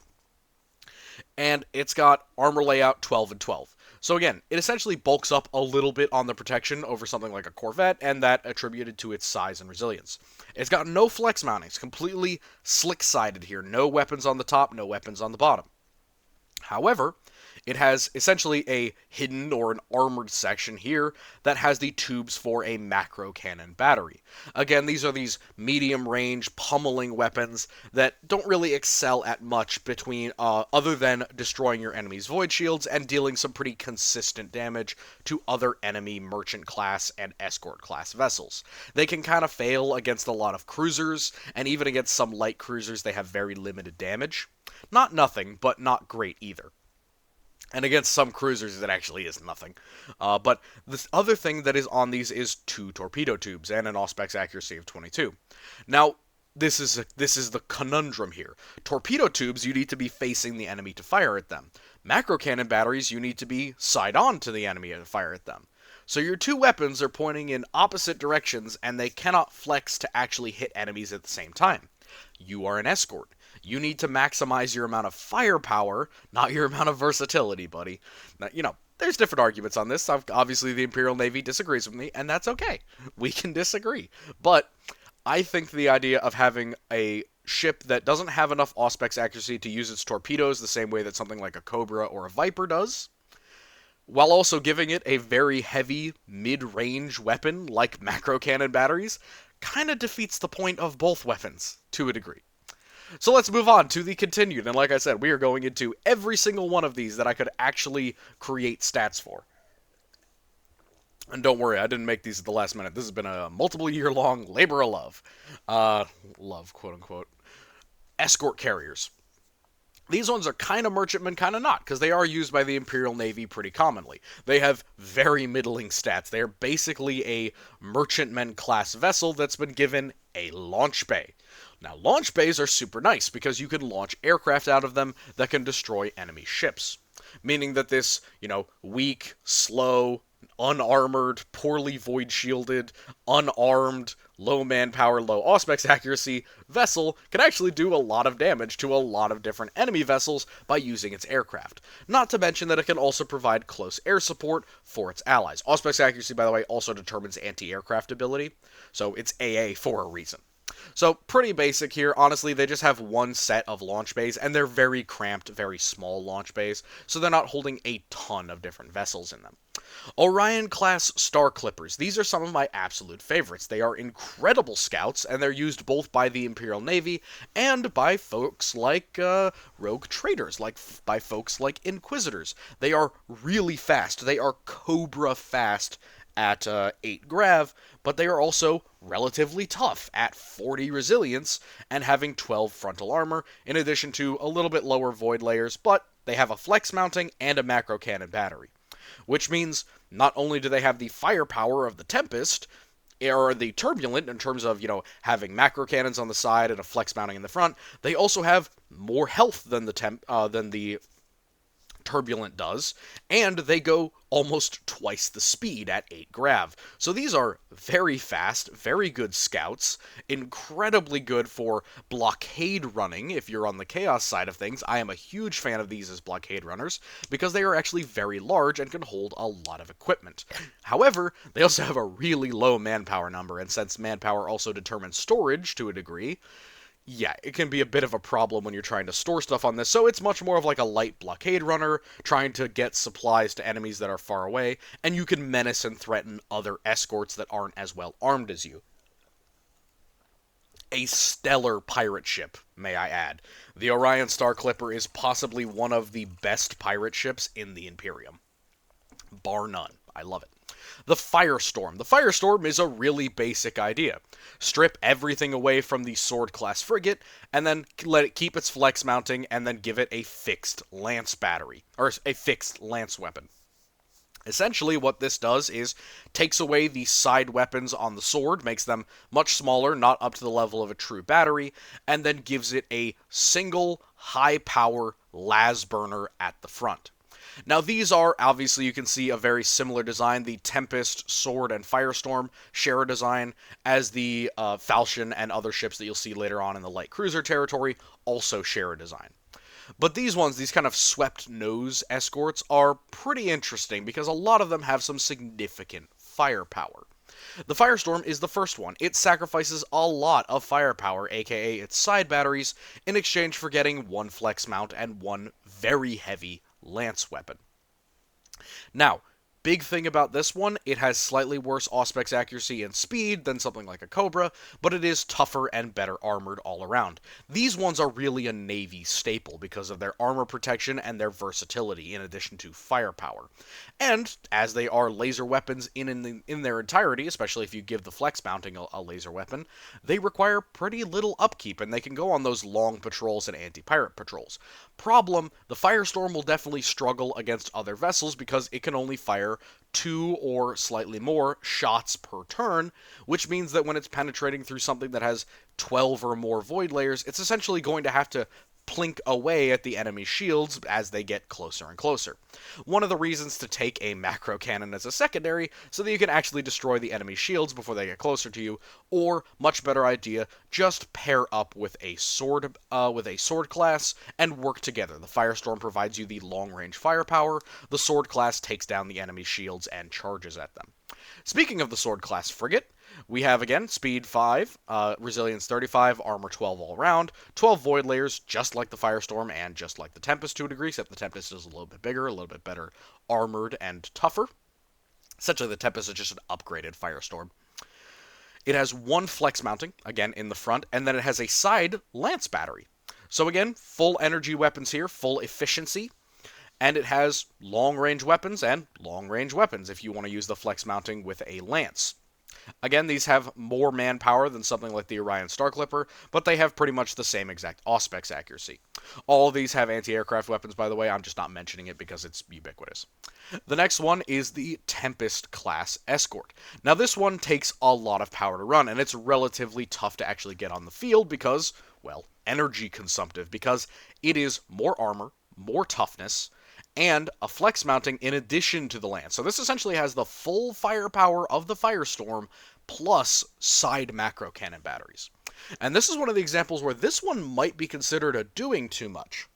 And it's got armor layout 12 and 12. So again, it essentially bulks up a little bit on the protection over something like a Corvette, and that attributed to its size and resilience. It's got no flex mounting. It's completely slick-sided here. No weapons on the top, no weapons on the bottom. However, it has essentially a hidden or an armored section here that has the tubes for a macro cannon battery. Again, these are these medium-range pummeling weapons that don't really excel at much between other than destroying your enemy's void shields and dealing some pretty consistent damage to other enemy merchant class and escort class vessels. They can kind of fail against a lot of cruisers, and even against some light cruisers they have very limited damage. Not nothing, but not great either. And against some cruisers, it actually is nothing. But this other thing that is on these is 2 torpedo tubes and an Auspex accuracy of 22. Now, this is the conundrum here. Torpedo tubes, you need to be facing the enemy to fire at them. Macro cannon batteries, you need to be side-on to the enemy to fire at them. So your 2 weapons are pointing in opposite directions, and they cannot flex to actually hit enemies at the same time. You are an escort. You need to maximize your amount of firepower, not your amount of versatility, buddy. Now, there's different arguments on this. Obviously, the Imperial Navy disagrees with me, and that's okay. We can disagree. But I think the idea of having a ship that doesn't have enough Auspex accuracy to use its torpedoes the same way that something like a Cobra or a Viper does, while also giving it a very heavy mid-range weapon like macro cannon batteries, kind of defeats the point of both weapons to a degree. So let's move on to the continued, and like I said, we are going into every single one of these that I could actually create stats for. And don't worry, I didn't make these at the last minute. This has been a multiple-year-long labor of love. Love, quote-unquote. Escort carriers. These ones are kind of merchantmen, kind of not, because they are used by the Imperial Navy pretty commonly. They have very middling stats. They are basically a merchantman class vessel that's been given a launch bay. Now, launch bays are super nice because you can launch aircraft out of them that can destroy enemy ships. Meaning that this, weak, slow, unarmored, poorly void shielded, unarmed, low manpower, low auspex accuracy vessel can actually do a lot of damage to a lot of different enemy vessels by using its aircraft. Not to mention that it can also provide close air support for its allies. Auspex accuracy, by the way, also determines anti-aircraft ability, so it's AA for a reason. So, pretty basic here. Honestly, they just have one set of launch bays, and they're very cramped, very small launch bays, so they're not holding a ton of different vessels in them. Orion-class Star Clippers. These are some of my absolute favorites. They are incredible scouts, and they're used both by the Imperial Navy and by folks like rogue traders, by folks like Inquisitors. They are really fast. They are Cobra fast at 8 grav, but they are also relatively tough at 40 resilience and having 12 frontal armor, in addition to a little bit lower void layers, but they have a flex mounting and a macro cannon battery. Which means not only do they have the firepower of the Tempest, or the Turbulent in terms of, having macro cannons on the side and a flex mounting in the front, they also have more health than the Turbulent does, and they go almost twice the speed at 8 grav. So these are very fast, very good scouts, incredibly good for blockade running if you're on the Chaos side of things. I am a huge fan of these as blockade runners, because they are actually very large and can hold a lot of equipment. However, they also have a really low manpower number, and since manpower also determines storage to a degree, yeah, it can be a bit of a problem when you're trying to store stuff on this, so it's much more of like a light blockade runner, trying to get supplies to enemies that are far away, and you can menace and threaten other escorts that aren't as well armed as you. A stellar pirate ship, may I add. The Orion Star Clipper is possibly one of the best pirate ships in the Imperium. Bar none. I love it. The Firestorm. The Firestorm is a really basic idea. Strip everything away from the Sword-class frigate, and then let it keep its flex mounting, and then give it a fixed lance battery, or a fixed lance weapon. Essentially, what this does is takes away the side weapons on the sword, makes them much smaller, not up to the level of a true battery, and then gives it a single high-power las burner at the front. Now, these are, obviously, you can see a very similar design. The Tempest, Sword, and Firestorm share a design, as the Falchion and other ships that you'll see later on in the light cruiser territory also share a design. But these ones, these kind of swept nose escorts, are pretty interesting because a lot of them have some significant firepower. The Firestorm is the first one. It sacrifices a lot of firepower, aka its side batteries, in exchange for getting one flex mount and one very heavy lance weapon. Now, big thing about this one, it has slightly worse auspex accuracy and speed than something like a Cobra, but it is tougher and better armored all around. These ones are really a Navy staple because of their armor protection and their versatility in addition to firepower. And, as they are laser weapons in their entirety, especially if you give the flex mounting a laser weapon, they require pretty little upkeep, and they can go on those long patrols and anti-pirate patrols. Problem, the Firestorm will definitely struggle against other vessels because it can only fire 2 or slightly more shots per turn, which means that when it's penetrating through something that has 12 or more void layers, it's essentially going to have to plink away at the enemy shields as they get closer and closer. One of the reasons to take a macro cannon as a secondary, so that you can actually destroy the enemy shields before they get closer to you, or, much better idea, just pair up with a sword class and work together. The Firestorm provides you the long-range firepower, the sword class takes down the enemy shields and charges at them. Speaking of the sword class frigate, we have, again, speed 5, resilience 35, armor 12 all around, 12 void layers, just like the Firestorm and just like the Tempest to a degree, except the Tempest is a little bit bigger, a little bit better armored and tougher. Essentially, the Tempest is just an upgraded Firestorm. It has 1 flex mounting, again, in the front, and then it has a side lance battery. So again, full energy weapons here, full efficiency. And it has long-range weapons and long-range weapons if you want to use the flex mounting with a lance. Again, these have more manpower than something like the Orion Star Clipper, but they have pretty much the same exact Auspex accuracy. All of these have anti-aircraft weapons, by the way. I'm just not mentioning it because it's ubiquitous. The next one is the Tempest class Escort. Now, this one takes a lot of power to run, and it's relatively tough to actually get on the field because, well, energy consumptive, because it is more armor, more toughness, and a flex mounting in addition to the lance. So this essentially has the full firepower of the Firestorm plus side macro cannon batteries. And this is one of the examples where this one might be considered a doing too much,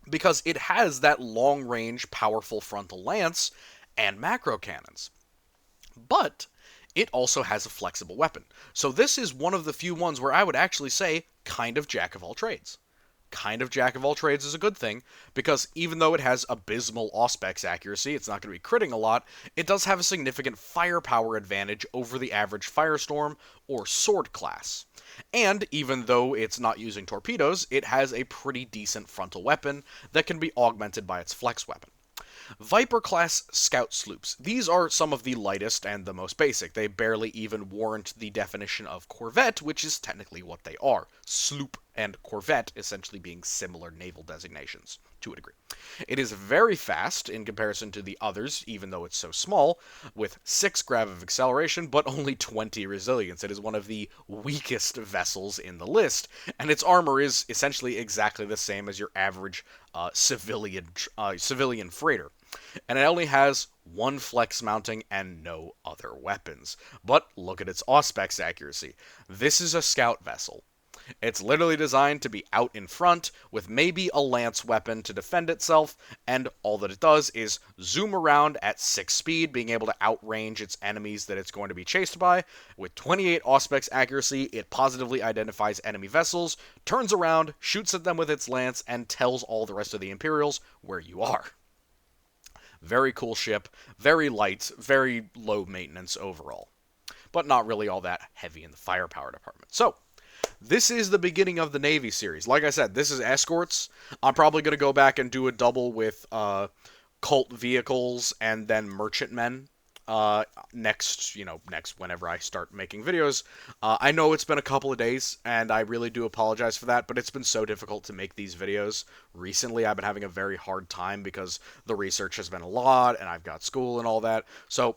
because it has that long-range, powerful frontal lance and macro cannons. But it also has a flexible weapon. So this is one of the few ones where I would actually say kind of jack of all trades. Kind of jack of all trades is a good thing, because even though it has abysmal Auspex accuracy, it's not going to be critting a lot, it does have a significant firepower advantage over the average Firestorm or Sword class. And even though it's not using torpedoes, it has a pretty decent frontal weapon that can be augmented by its flex weapon. Viper-class scout sloops. These are some of the lightest and the most basic. They barely even warrant the definition of corvette, which is technically what they are. Sloop and corvette essentially being similar naval designations, to a degree. It is very fast in comparison to the others, even though it's so small, with 6 grav of acceleration, but only 20 resilience. It is one of the weakest vessels in the list, and its armor is essentially exactly the same as your average civilian freighter. And it only has 1 flex mounting and no other weapons. But look at its Auspex accuracy. This is a scout vessel. It's literally designed to be out in front with maybe a lance weapon to defend itself, and all that it does is zoom around at 6 speed, being able to outrange its enemies that it's going to be chased by. With 28 Auspex accuracy, it positively identifies enemy vessels, turns around, shoots at them with its lance, and tells all the rest of the Imperials where you are. Very cool ship, very light, very low maintenance overall, but not really all that heavy in the firepower department. So, this is the beginning of the Navy series. Like I said, this is Escorts. I'm probably going to go back and do a double with cult vehicles and then merchantmen next whenever I start making videos. I know it's been a couple of days, and I really do apologize for that, but it's been so difficult to make these videos recently. I've been having a very hard time because the research has been a lot, and I've got school and all that. So,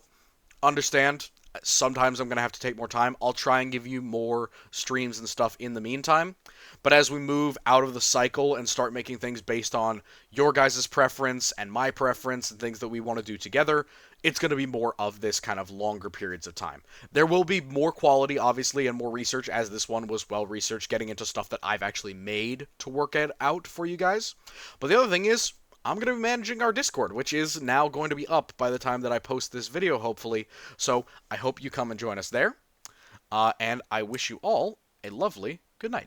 understand, sometimes I'm going to have to take more time. I'll try and give you more streams and stuff in the meantime. But as we move out of the cycle and start making things based on your guys' preference and my preference and things that we want to do together, it's going to be more of this kind of longer periods of time. There will be more quality, obviously, and more research, as this one was well-researched, getting into stuff that I've actually made to work it out for you guys. But the other thing is, I'm going to be managing our Discord, which is now going to be up by the time that I post this video, hopefully. So I hope you come and join us there. And I wish you all a lovely good night.